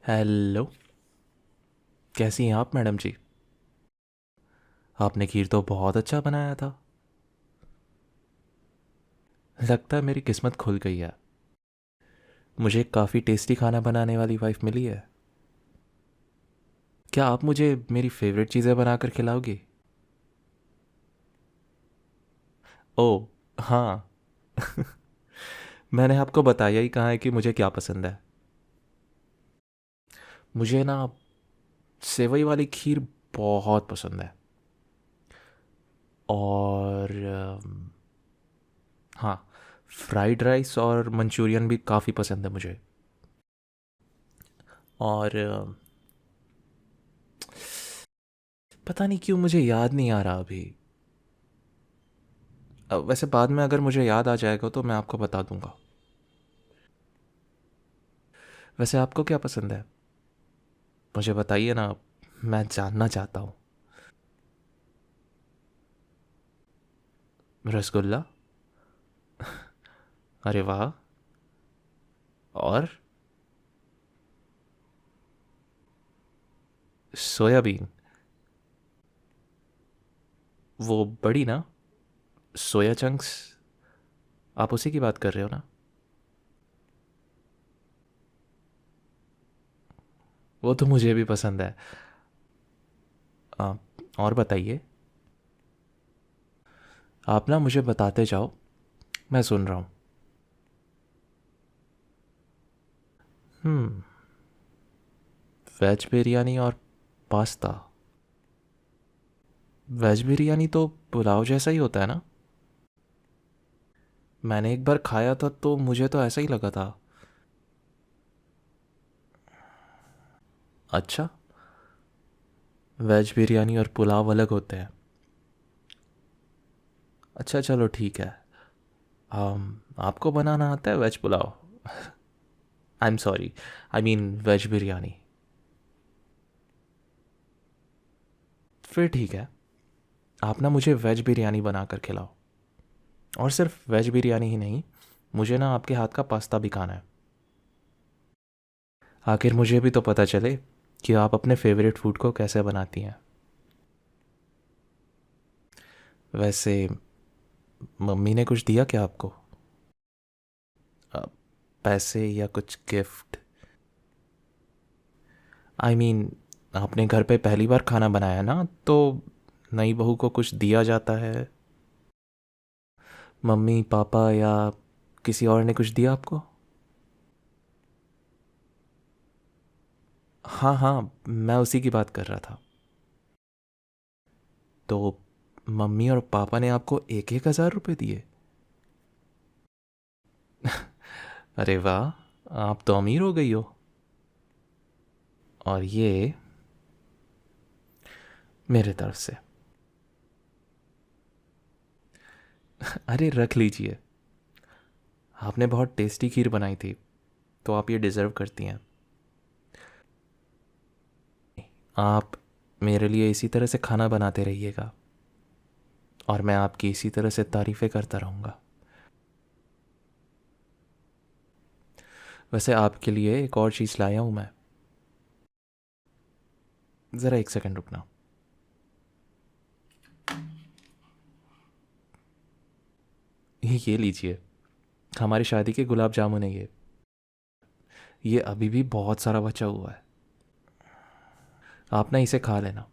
Hello. कैसी हैं आप मैडम जी? आपने खीर तो बहुत अच्छा बनाया था। लगता है मेरी किस्मत खुल गई है। मुझे काफ़ी टेस्टी खाना बनाने वाली वाइफ मिली है। क्या आप मुझे मेरी फेवरेट चीज़ें बनाकर खिलाओगी? ओह, हाँ। मैंने आपको बताया ही कहाँ है कि मुझे क्या पसंद है। मुझे ना सेवई वाली खीर बहुत पसंद है। और हाँ, फ्राइड राइस और मंचूरियन भी काफ़ी पसंद है मुझे। और पता नहीं क्यों मुझे याद नहीं आ रहा अभी। वैसे बाद में अगर मुझे याद आ जाएगा तो मैं आपको बता दूंगा। वैसे आपको क्या पसंद है? मुझे बताइए ना। मैं जानना चाहता हूँ। रसगुल्ला। अरे वाह। और सोयाबीन। वो बड़ी ना, सोया चंक्स। आप उसी की बात कर रहे हो ना? वो तो मुझे भी पसंद है। आ, और बताइए। आप ना मुझे बताते जाओ, मैं सुन रहा हूँ। हम्म। वेज बिरयानी और पास्ता। वेज बिरयानी तो पुलाव जैसा ही होता है ना? मैंने एक बार खाया था तो मुझे तो ऐसा ही लगा था। अच्छा। वेज बिरयानी और पुलाव अलग होते हैं। अच्छा चलो ठीक है। आपको बनाना आता है veg pulao? I am sorry, I mean veg biryani. फिर ठीक है। आप ना मुझे वेज बिरयानी बना कर खिलाओ। और सिर्फ वेज बिरयानी ही नहीं, मुझे ना आपके हाथ का पास्ता भी खाना है। आखिर मुझे भी तो पता चले कि आप अपने फेवरेट फूड को कैसे बनाती हैं। वैसे मम्मी ने कुछ दिया क्या आपको? अ, पैसे या कुछ गिफ्ट? आई मीन, आपने घर पे पहली बार खाना बनाया ना, तो नई बहू को कुछ दिया जाता है। मम्मी पापा या किसी और ने कुछ दिया आपको? हाँ हाँ, मैं उसी की बात कर रहा था। तो मम्मी और पापा ने आपको 1,000-1,000 रुपये दिए? अरे वाह, आप तो अमीर हो गई हो। और ये मेरे तरफ से। अरे रख लीजिए। आपने बहुत टेस्टी खीर बनाई थी, तो आप ये डिज़र्व करती हैं। आप मेरे लिए इसी तरह से खाना बनाते रहिएगा, और मैं आपकी इसी तरह से तारीफ़ें करता रहूँगा। वैसे आपके लिए एक और चीज़ लाया हूँ मैं। ज़रा एक सेकंड रुकना। ये लीजिए, हमारी शादी के गुलाब जामुन है ये अभी भी बहुत सारा बचा हुआ है। आप ना इसे खा लेना।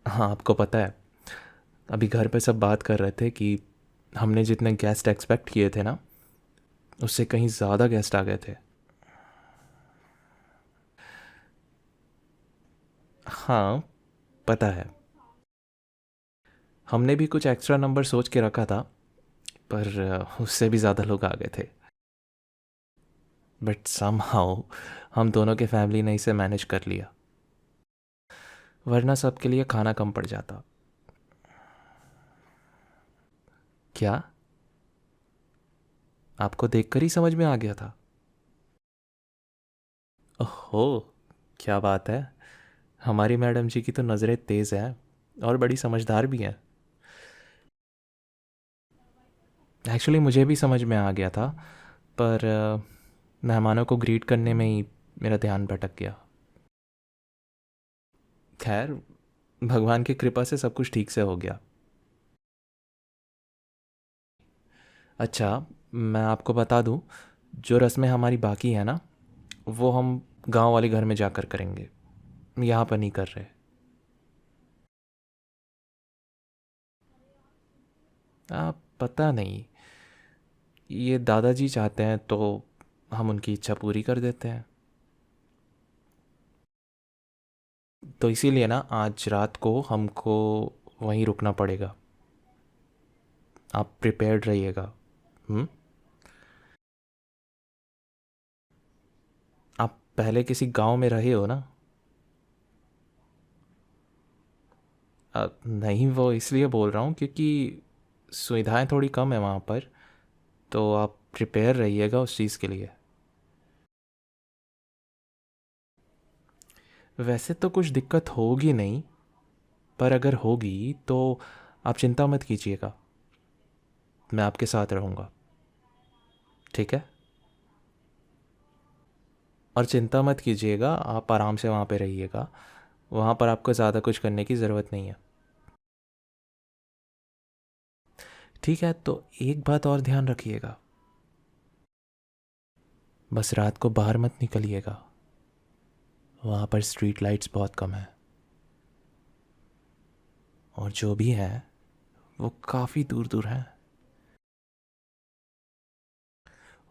हाँ, आपको पता है, अभी घर पे सब बात कर रहे थे कि हमने जितने गेस्ट एक्सपेक्ट किए थे ना, उससे कहीं ज़्यादा गेस्ट आ गए थे। हाँ, पता है। हमने भी कुछ एक्स्ट्रा नंबर सोच के रखा था, पर उससे भी ज़्यादा लोग आ गए थे। बट समहाउ हम दोनों के फैमिली ने इसे मैनेज कर लिया, वरना सबके लिए खाना कम पड़ जाता। क्या? आपको देखकर ही समझ में आ गया था? ओहो, क्या बात है। हमारी मैडम जी की तो नज़रें तेज़ हैं, और बड़ी समझदार भी हैं। एक्चुअली मुझे भी समझ में आ गया था, पर मेहमानों को ग्रीट करने में ही मेरा ध्यान भटक गया। खैर, भगवान की कृपा से सब कुछ ठीक से हो गया। अच्छा, मैं आपको बता दूं, जो रस्में हमारी बाकी हैं ना, वो हम गांव वाले घर में जाकर करेंगे, यहाँ पर नहीं कर रहे। आप पता नहीं, ये दादाजी चाहते हैं तो हम उनकी इच्छा पूरी कर देते हैं। तो इसीलिए ना आज रात को हमको वहीं रुकना पड़ेगा। आप प्रिपेयर्ड रहिएगा। हम्म। आप पहले किसी गांव में रहे हो ना? नहीं, वो इसलिए बोल रहा हूँ क्योंकि सुविधाएं थोड़ी कम है वहाँ पर, तो आप प्रिपेयर रहिएगा उस चीज़ के लिए। वैसे तो कुछ दिक्कत होगी नहीं, पर अगर होगी तो आप चिंता मत कीजिएगा, मैं आपके साथ रहूँगा। ठीक है? और चिंता मत कीजिएगा, आप आराम से वहाँ पे रहिएगा। वहाँ पर आपको ज़्यादा कुछ करने की ज़रूरत नहीं है। ठीक है, तो एक बात और ध्यान रखिएगा, बस रात को बाहर मत निकलिएगा। वहाँ पर स्ट्रीट लाइट्स बहुत कम है, और जो भी है वो काफ़ी दूर दूर है।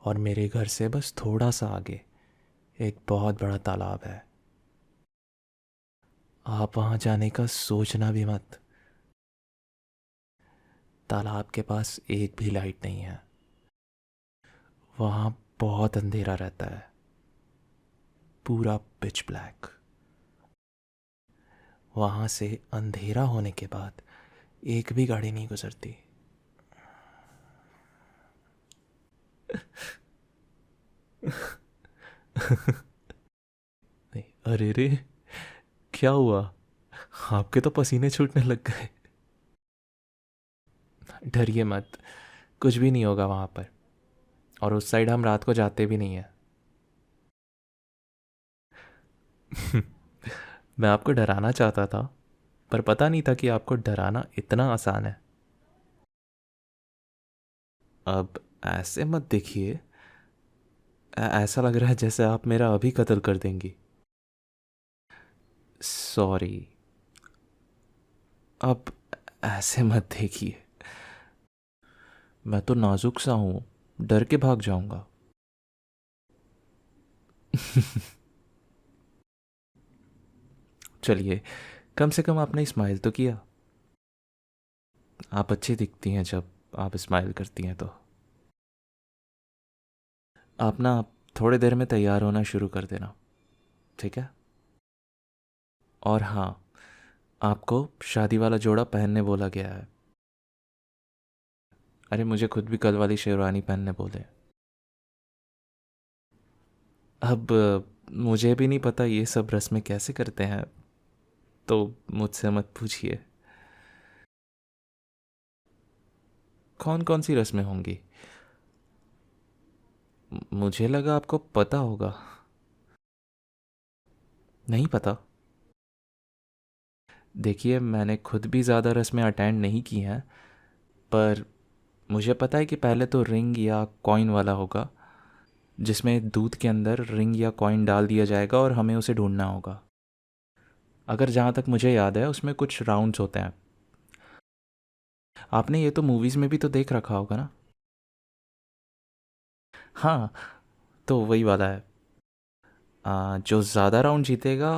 और मेरे घर से बस थोड़ा सा आगे एक बहुत बड़ा तालाब है। आप वहाँ जाने का सोचना भी मत। तालाब के पास एक भी लाइट नहीं है, वहाँ बहुत अंधेरा रहता है, पूरा पिच ब्लैक। वहाँ से अंधेरा होने के बाद एक भी गाड़ी नहीं गुजरती। नहीं, अरे रे, क्या हुआ? आपके तो पसीने छूटने लग गए। डरिए मत, कुछ भी नहीं होगा वहाँ पर। और उस साइड हम रात को जाते भी नहीं हैं। मैं आपको डराना चाहता था, पर पता नहीं था कि आपको डराना इतना आसान है। अब ऐसे मत देखिए, ऐसा लग रहा है जैसे आप मेरा अभी कत्ल कर देंगी। सॉरी। अब ऐसे मत देखिए, मैं तो नाजुक सा हूँ, डर के भाग जाऊंगा। चलिए, कम से कम आपने स्माइल तो किया। आप अच्छी दिखती हैं जब आप स्माइल करती हैं तो। आप ना थोड़ी देर में तैयार होना शुरू कर देना, ठीक है? और हाँ, आपको शादी वाला जोड़ा पहनने बोला गया है। अरे, मुझे खुद भी कल वाली शेरवानी पहनने बोले। अब मुझे भी नहीं पता ये सब रस्में कैसे करते हैं, तो मुझसे मत पूछिए। कौन कौन सी रस्में होंगी? मुझे लगा आपको पता होगा। नहीं पता? देखिए, मैंने खुद भी ज़्यादा रस्में अटेंड नहीं की हैं, पर मुझे पता है कि पहले तो रिंग या कॉइन वाला होगा, जिसमें दूध के अंदर रिंग या कॉइन डाल दिया जाएगा और हमें उसे ढूंढना होगा। अगर जहाँ तक मुझे याद है उसमें कुछ राउंड्स होते हैं। आपने ये तो मूवीज़ में भी तो देख रखा होगा ना? हाँ, तो वही वाला है। जो ज़्यादा राउंड जीतेगा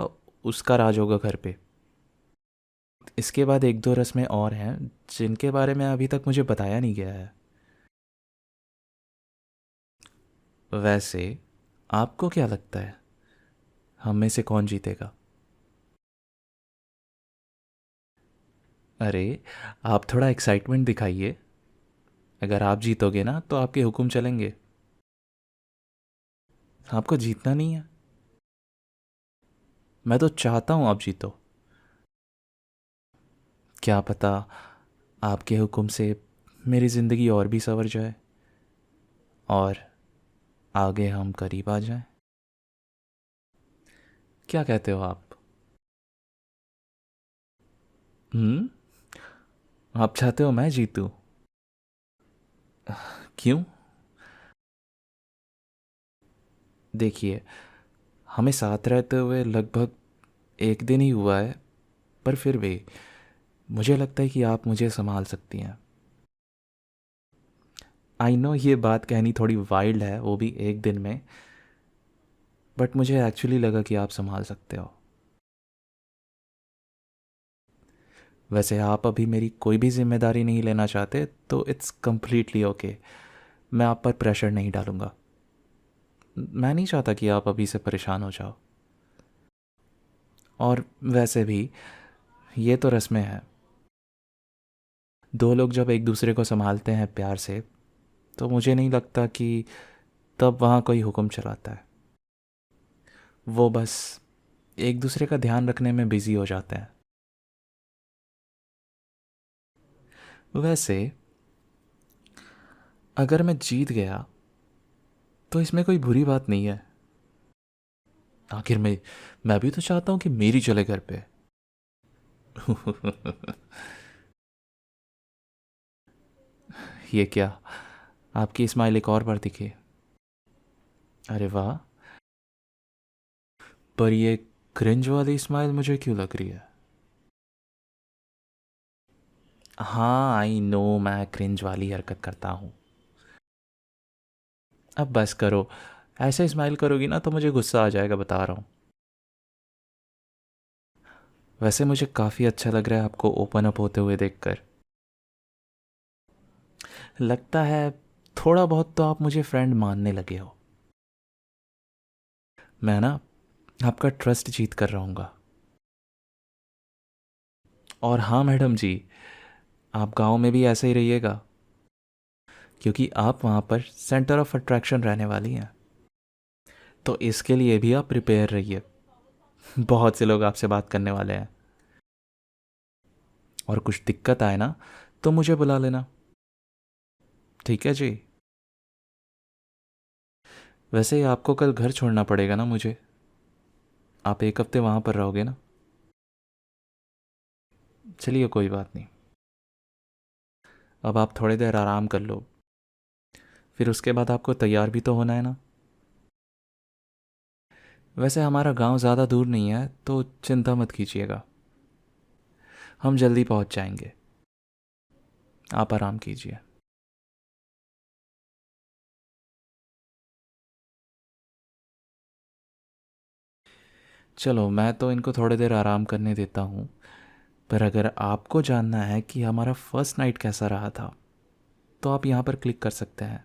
उसका राज होगा घर पे। इसके बाद एक दो रस्में और हैं जिनके बारे में अभी तक मुझे बताया नहीं गया है। वैसे आपको क्या लगता है, हम में से कौन जीतेगा? अरे, आप थोड़ा एक्साइटमेंट दिखाइए। अगर आप जीतोगे ना तो आपके हुक्म चलेंगे। आपको जीतना नहीं है? मैं तो चाहता हूँ आप जीतो। क्या पता आपके हुक्म से मेरी ज़िंदगी और भी संवर जाए, और आगे हम करीब आ जाएं। क्या कहते हो आप? हम्म। आप चाहते हो मैं जीतूं? क्यों? देखिए, हमें साथ रहते हुए लगभग एक दिन ही हुआ है, पर फिर भी मुझे लगता है कि आप मुझे संभाल सकती हैं। आई नो ये बात कहनी थोड़ी वाइल्ड है, वो भी एक दिन में, बट मुझे एक्चुअली लगा कि आप संभाल सकते हो। वैसे आप अभी मेरी कोई भी जिम्मेदारी नहीं लेना चाहते तो इट्स कम्प्लीटली ओके। मैं आप पर प्रेशर नहीं डालूंगा। मैं नहीं चाहता कि आप अभी से परेशान हो जाओ। और वैसे भी ये तो रस्में हैं। दो लोग जब एक दूसरे को संभालते हैं प्यार से, तो मुझे नहीं लगता कि तब वहाँ कोई हुक्म चलाता है। वो बस एक दूसरे का ध्यान रखने में बिजी हो जाते हैं। वैसे अगर मैं जीत गया तो इसमें कोई बुरी बात नहीं है। आखिर मैं भी तो चाहता हूँ कि मेरी चले घर पे। ये क्या? आपकी स्माइल एक और बार दिखी। अरे वाह! पर ये क्रिंज वाली स्माइल मुझे क्यों लग रही है? हाँ, आई नो मैं क्रिंज वाली हरकत करता हूँ। अब बस करो। ऐसे स्माइल करोगी ना तो मुझे गुस्सा आ जाएगा, बता रहा हूँ। वैसे मुझे काफ़ी अच्छा लग रहा है आपको ओपन अप होते हुए देखकर। लगता है थोड़ा बहुत तो आप मुझे फ्रेंड मानने लगे हो। मैं ना आपका ट्रस्ट जीत कर रहूँगा। और हाँ मैडम जी, आप गांव में भी ऐसे ही रहिएगा, क्योंकि आप वहाँ पर सेंटर ऑफ अट्रैक्शन रहने वाली हैं। तो इसके लिए भी आप प्रिपेयर रहिए। बहुत से लोग आपसे बात करने वाले हैं। और कुछ दिक्कत आए ना तो मुझे बुला लेना। ठीक है जी। वैसे ही आपको कल घर छोड़ना पड़ेगा ना मुझे। आप एक हफ्ते वहाँ पर रहोगे ना? चलिए कोई बात नहीं। अब आप थोड़ी देर आराम कर लो, फिर उसके बाद आपको तैयार भी तो होना है ना। वैसे हमारा गांव ज़्यादा दूर नहीं है तो चिंता मत कीजिएगा। हम जल्दी पहुंच जाएंगे। आप आराम कीजिए। चलो मैं तो इनको थोड़ी देर आराम करने देता हूँ। पर अगर आपको जानना है कि हमारा फर्स्ट नाइट कैसा रहा था तो आप यहाँ पर क्लिक कर सकते हैं।